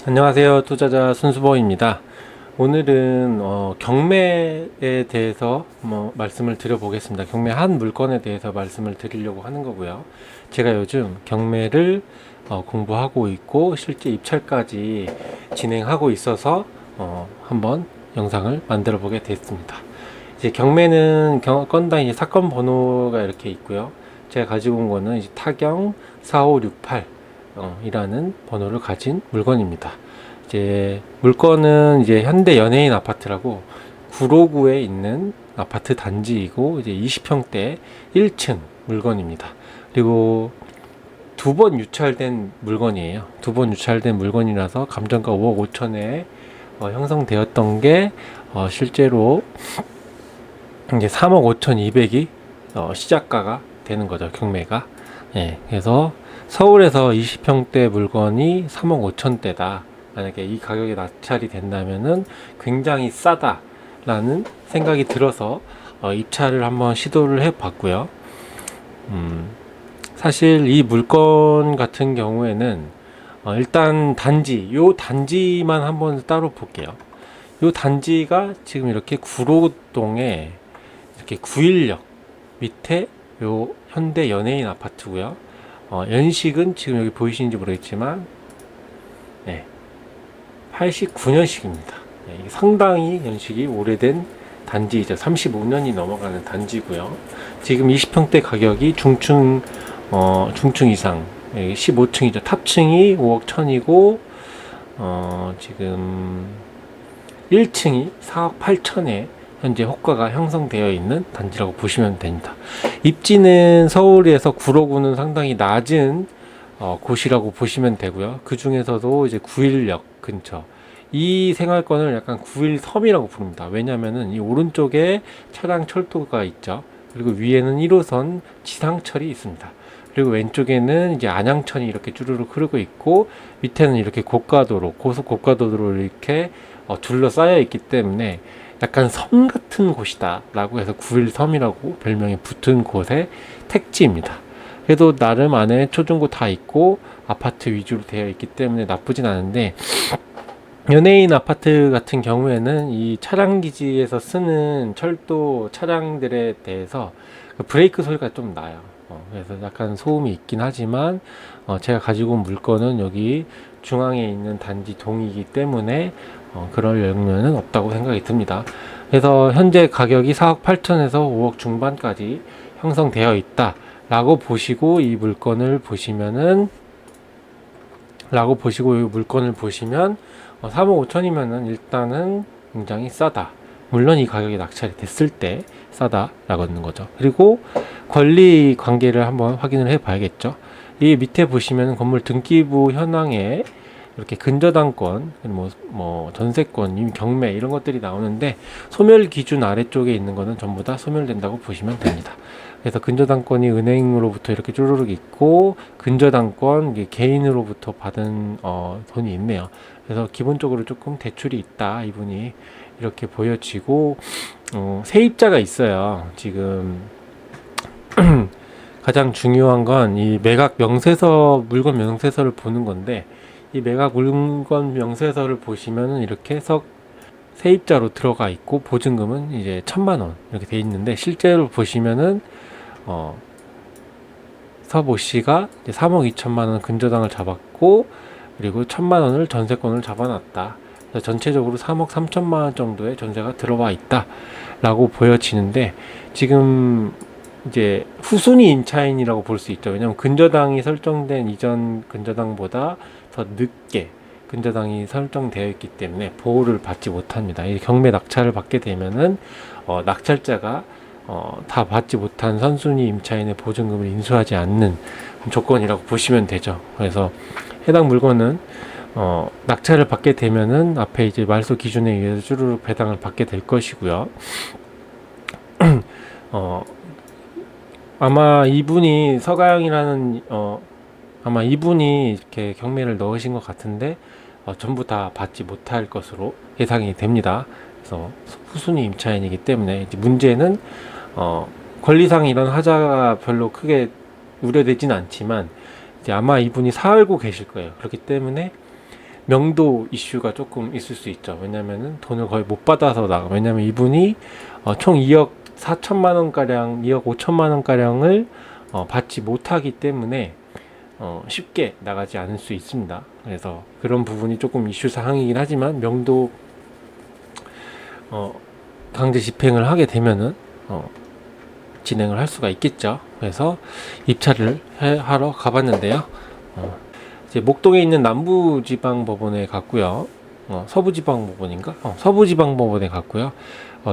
안녕하세요. 투자자 손수범입니다. 오늘은 경매에 대해서 말씀을 드려보겠습니다. 경매 한 물건에 대해서 말씀을 드리려고 하는 거고요. 제가 요즘 경매를 공부하고 있고 실제 입찰까지 진행하고 있어서 한번 영상을 만들어 보게 됐습니다. 이제 경매는 건당 이제 사건 번호가 이렇게 있고요. 제가 가지고 온 거는 이제 타경 4568 이라는 번호를 가진 물건입니다. 이제 물건은 이제 현대 연예인 아파트라고 구로구에 있는 아파트 단지이고 이제 20평대 1층 물건입니다. 그리고 두 번 유찰된 물건이에요. 두 번 유찰된 물건이라서 감정가 5억 5천에 형성되었던 게 실제로 이제 3억 5천2백이 시작가가 되는 거죠. 경매가. 예, 그래서 서울에서 20평대 물건이 3억 5천대다. 만약에 이 가격이 낙찰이 된다면은 굉장히 싸다라는 생각이 들어서 입찰을 한번 시도를 해 봤고요. 사실 이 물건 같은 경우에는 일단 요 단지만 한번 따로 볼게요. 요 단지가 지금 이렇게 구로동에 이렇게 916 밑에 요 현대 연예인 아파트고요. 연식은 지금 여기 보이시는지 모르겠지만, 네, 89년식입니다. 네, 상당히 연식이 오래된 단지이죠. 35년이 넘어가는 단지고요. 지금 20평대 가격이 중층 이상, 15층이죠. 탑층이 5억 1천이고, 지금 1층이 4억 8천에 현재 호가가 형성되어 있는 단지라고 보시면 됩니다. 입지는 서울에서 구로구는 상당히 낮은 곳이라고 보시면 되고요. 그 중에서도 이제 916 근처 이 생활권을 약간 913이라고 부릅니다. 왜냐하면은 이 오른쪽에 차량 철도가 있죠. 그리고 위에는 1호선 지상철이 있습니다. 그리고 왼쪽에는 이제 안양천이 이렇게 쭈루룩 흐르고 있고 밑에는 이렇게 고가도로, 고속 고가도로로 이렇게 둘러싸여 있기 때문에 약간 섬 같은 곳이다 라고 해서 913이라고 별명이 붙은 곳의 택지입니다. 그래도 나름 안에 초중고 다 있고 아파트 위주로 되어 있기 때문에 나쁘진 않은데, 연예인 아파트 같은 경우에는 이 차량 기지에서 쓰는 철도 차량들에 대해서 그 브레이크 소리가 좀 나요. 그래서 약간 소음이 있긴 하지만 제가 가지고 온 물건은 여기 중앙에 있는 단지 동이기 때문에 그럴 영향은 없다고 생각이 듭니다. 그래서 현재 가격이 4억 8천에서 5억 중반까지 형성되어 있다 라고 보시고 이 물건을 보시면은 보시면 3억 5천이면은 일단은 굉장히 싸다. 물론 이 가격이 낙찰이 됐을 때 싸다라고 하는 거죠. 그리고 권리 관계를 한번 확인을 해 봐야겠죠. 이 밑에 보시면 건물 등기부 현황에 이렇게 근저당권, 전세권, 경매 이런 것들이 나오는데 소멸 기준 아래쪽에 있는 거는 전부 다 소멸된다고 보시면 됩니다. 그래서 근저당권이 은행으로부터 이렇게 쭈루룩 있고 근저당권 이게 개인으로부터 받은 돈이 있네요. 그래서 기본적으로 조금 대출이 있다 이분이 이렇게 보여지고 세입자가 있어요. 지금 가장 중요한 건 이 매각 명세서 물건 명세서를 보는 건데, 이 매각 물건 명세서를 보시면은 이렇게 해서 세입자로 들어가 있고 보증금은 이제 1,000만 원 이렇게 돼 있는데, 실제로 보시면은 서모 씨가 이제 3억 2천만 원 근저당을 잡았고 그리고 1,000만 원을 전세권을 잡아놨다. 그래서 전체적으로 3억 3천만 원 정도의 전세가 들어와 있다 라고 보여지는데, 지금 이제 후순위 임차인이라고 볼 수 있죠. 왜냐하면 근저당이 설정된 이전 근저당보다 더 늦게 근저당이 설정되어 있기 때문에 보호를 받지 못합니다. 이 경매 낙찰을 받게 되면은 낙찰자가 다 받지 못한 선순위 임차인의 보증금을 인수하지 않는 조건이라고 보시면 되죠. 그래서 해당 물건은 낙찰을 받게 되면은 앞에 이제 말소 기준에 의해서 쭈루룩 배당을 받게 될 것이고요. 아마 이분이 서가영이라는 아마 이분이 이렇게 경매를 넣으신 것 같은데 전부 다 받지 못할 것으로 예상이 됩니다. 그래서 후순위 임차인이기 때문에 이제 문제는 권리상 이런 하자가 별로 크게 우려되진 않지만 이제 아마 이분이 살고 계실 거예요. 그렇기 때문에 명도 이슈가 조금 있을 수 있죠. 왜냐면은 돈을 거의 못 받아서 왜냐면 이분이 총 2억 4천만 원가량, 2억 5천만 원가량을 받지 못하기 때문에 쉽게 나가지 않을 수 있습니다. 그래서 그런 부분이 조금 이슈 사항이긴 하지만 명도 강제 집행을 하게 되면은 진행을 할 수가 있겠죠. 그래서 입찰을 하러 가봤는데요. 이제 목동에 있는 남부지방법원에 갔고요. 서부지방법원인가? 서부지방법원에 갔고요.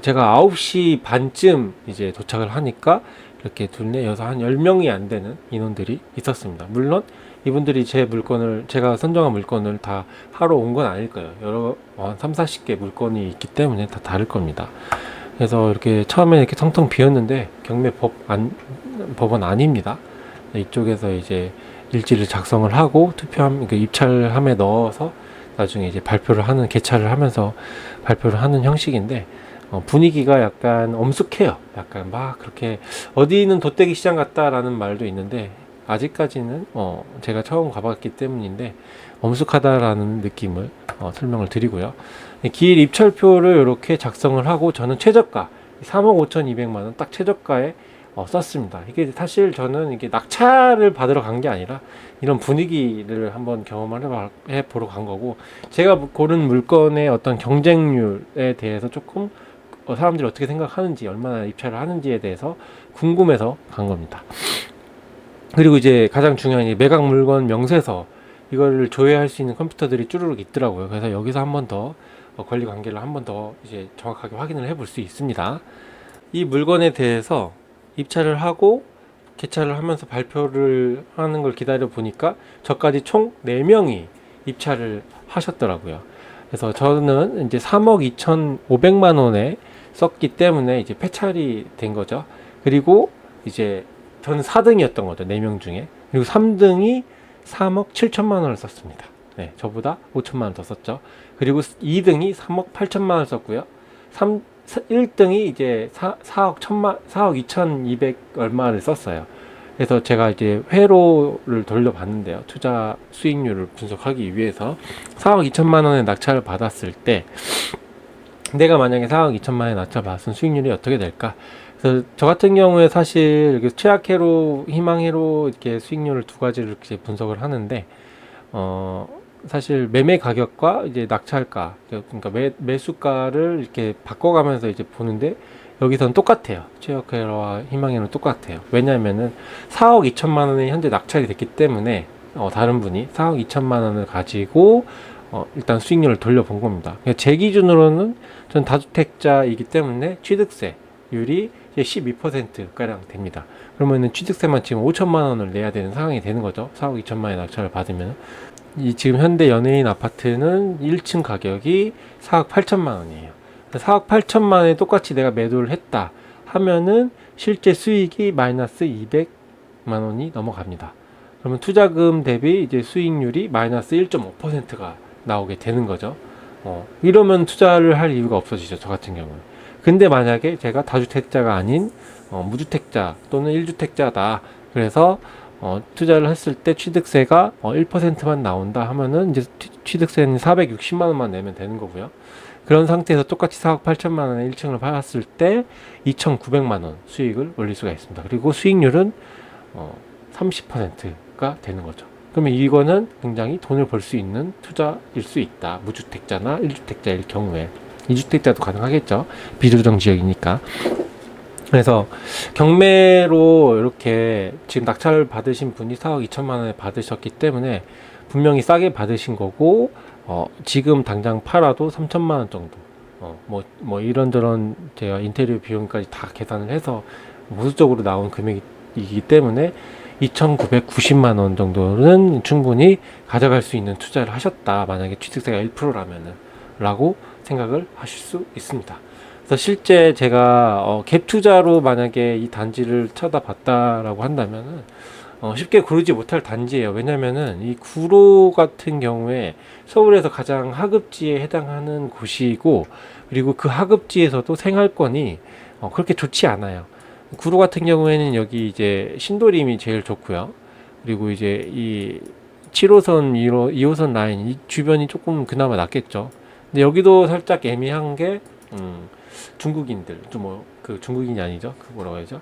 제가 9시 반쯤 이제 도착을 하니까 이렇게 둘레 여서 한 10명이 안 되는 인원들이 있었습니다. 물론 이분들이 제 물건을, 제가 선정한 물건을 다 하러 온 건 아닐 거예요. 한 3, 40개 물건이 있기 때문에 다 다를 겁니다. 그래서 이렇게 처음에 이렇게 텅텅 비었는데 법원 아닙니다. 이쪽에서 이제 일지를 작성을 하고 입찰함에 넣어서 나중에 이제 발표를 하는, 개찰을 하면서 발표를 하는 형식인데, 분위기가 약간 엄숙해요. 약간 막 그렇게 어디는 돗대기 시장 같다라는 말도 있는데, 아직까지는 제가 처음 가봤기 때문인데 엄숙하다라는 느낌을 설명을 드리고요. 길 입찰표를 이렇게 작성을 하고 저는 최저가 3억 5,200만 원 딱 최저가에 썼습니다. 이게 사실 저는 이게 낙찰을 받으러 간 게 아니라 이런 분위기를 한번 경험을 해보러 간 거고, 제가 고른 물건의 어떤 경쟁률에 대해서 조금 사람들이 어떻게 생각하는지, 얼마나 입찰을 하는지에 대해서 궁금해서 간 겁니다. 그리고 이제 가장 중요한 매각 물건 명세서, 이거를 조회할 수 있는 컴퓨터들이 쭈루룩 있더라고요. 그래서 여기서 한 번 더 권리 관계를 한 번 더 이제 정확하게 확인을 해볼 수 있습니다. 이 물건에 대해서 입찰을 하고 개찰을 하면서 발표를 하는 걸 기다려 보니까 저까지 총 4명이 입찰을 하셨더라고요. 그래서 저는 이제 3억 2,500만 원에 썼기 때문에 이제 폐찰이 된 거죠. 그리고 이제 저는 4등이었던 거죠. 4명 중에. 그리고 3등이 3억 7천만 원을 썼습니다. 네, 저보다 5천만 원 더 썼죠. 그리고 2등이 3억 8천만 원을 썼고요. 1등이 이제 4억 2,200 얼마를 썼어요. 그래서 제가 이제 회로를 돌려봤는데요. 투자 수익률을 분석하기 위해서 4억 2천만 원의 낙찰을 받았을 때, 내가 만약에 4억 2천만 원의 낙찰을 받았으면 수익률이 어떻게 될까? 그래서 저 같은 경우에 사실 이렇게 최악회로, 희망회로 이렇게 수익률을 두 가지를 이렇게 분석을 하는데, 사실 매매 가격과 이제 낙찰가, 그러니까 매수가를 이렇게 바꿔가면서 이제 보는데, 여기서는 똑같아요. 최악회로와 희망회로는 똑같아요. 왜냐하면은 4억 2천만 원이 현재 낙찰이 됐기 때문에 다른 분이 4억 2천만 원을 가지고 일단 수익률을 돌려본 겁니다. 제 기준으로는 전 다주택자이기 때문에 취득세율이 12%가량 됩니다. 그러면은 취득세만 지금 5천만 원을 내야 되는 상황이 되는 거죠. 4억 2천만 원의 낙찰을 받으면. 지금 현대 연예인 아파트는 1층 가격이 4억 8천만 원이에요. 4억 8천만 원에 똑같이 내가 매도를 했다 하면은 실제 수익이 마이너스 200만 원이 넘어갑니다. 그러면 투자금 대비 이제 수익률이 마이너스 1.5%가 나오게 되는 거죠. 이러면 투자를 할 이유가 없어지죠. 저 같은 경우는. 근데 만약에 제가 다주택자가 아닌 무주택자 또는 1주택자다. 그래서 투자를 했을 때 취득세가 1%만 나온다 하면은 이제 취득세는 460만 원만 내면 되는 거고요. 그런 상태에서 똑같이 4억 8천만 원에 1층을 팔았을 때 2,900만 원 수익을 올릴 수가 있습니다. 그리고 수익률은 30%가 되는 거죠. 그러면 이거는 굉장히 돈을 벌 수 있는 투자일 수 있다. 무주택자나 1주택자일 경우에. 2주택자도 가능하겠죠. 비조정 지역이니까. 그래서 경매로 이렇게 지금 낙찰을 받으신 분이 4억 2천만 원에 받으셨기 때문에 분명히 싸게 받으신 거고, 지금 당장 팔아도 3천만 원 정도. 뭐 이런저런 제가 인테리어 비용까지 다 계산을 해서 보수적으로 나온 금액이기 때문에 2,990만 원 정도는 충분히 가져갈 수 있는 투자를 하셨다. 만약에 취득세가 1%라면은 라고 생각을 하실 수 있습니다. 그래서 실제 제가 갭 투자로 만약에 이 단지를 쳐다봤다라고 한다면은 쉽게 고르지 못할 단지예요. 왜냐면은 이 구로 같은 경우에 서울에서 가장 하급지에 해당하는 곳이고, 그리고 그 하급지에서도 생활권이 그렇게 좋지 않아요. 구로 같은 경우에는 여기 이제 신도림이 제일 좋고요. 그리고 이제 이 7호선, 2호선 라인 이 주변이 조금 그나마 낫겠죠. 근데 여기도 살짝 애매한 게 중국인들, 그 중국인이 아니죠. 그 뭐라고 해야죠?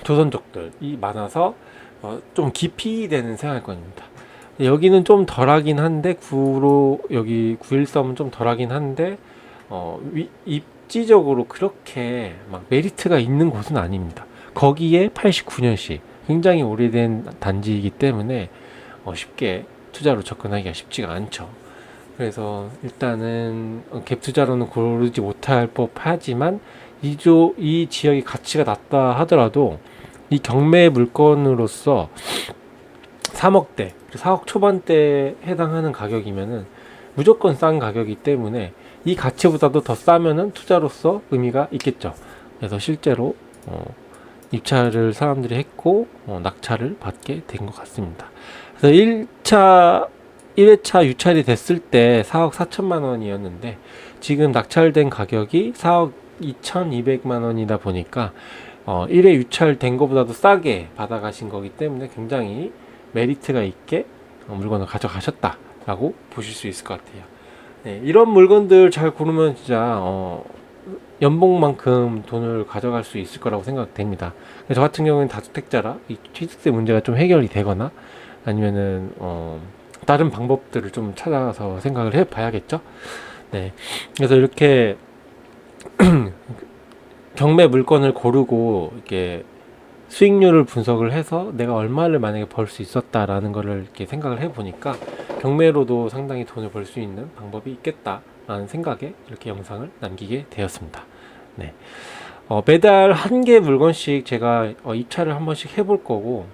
조선족들이 많아서 좀 깊이 되는 생활권입니다. 여기는 좀 덜하긴 한데 여기 913은 좀 덜하긴 한데 입지적으로 그렇게 막 메리트가 있는 곳은 아닙니다. 거기에 89년식 굉장히 오래된 단지이기 때문에 쉽게 투자로 접근하기가 쉽지가 않죠. 그래서 일단은 갭 투자로는 고르지 못할 법하지만 이 지역이 가치가 낮다 하더라도 이 경매 물건으로서 3억대, 4억 초반대에 해당하는 가격이면은 무조건 싼 가격이기 때문에 이 가치보다도 더 싸면은 투자로서 의미가 있겠죠. 그래서 실제로 입찰을 사람들이 했고 낙찰을 받게 된 것 같습니다. 그래서 1회차 유찰이 됐을 때 4억 4천만 원이었는데 지금 낙찰된 가격이 4억 2,200만 원이다 보니까 1회 유찰된 것보다도 싸게 받아가신 거기 때문에 굉장히 메리트가 있게 물건을 가져가셨다라고 보실 수 있을 것 같아요. 네, 이런 물건들 잘 고르면 진짜 연봉만큼 돈을 가져갈 수 있을 거라고 생각됩니다. 저 같은 경우는 다주택자라 이 취득세 문제가 좀 해결이 되거나 아니면은 다른 방법들을 좀 찾아서 생각을 해봐야겠죠. 네, 그래서 이렇게 경매 물건을 고르고 이렇게 수익률을 분석을 해서 내가 얼마를 만약에 벌 수 있었다라는 거를 이렇게 생각을 해보니까 경매로도 상당히 돈을 벌 수 있는 방법이 있겠다라는 생각에 이렇게 영상을 남기게 되었습니다. 네. 매달 한 개 물건씩 제가 입찰을 한 번씩 해볼 거고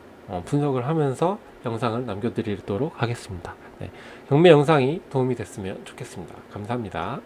분석을 하면서 영상을 남겨드리도록 하겠습니다. 네. 경매 영상이 도움이 됐으면 좋겠습니다. 감사합니다.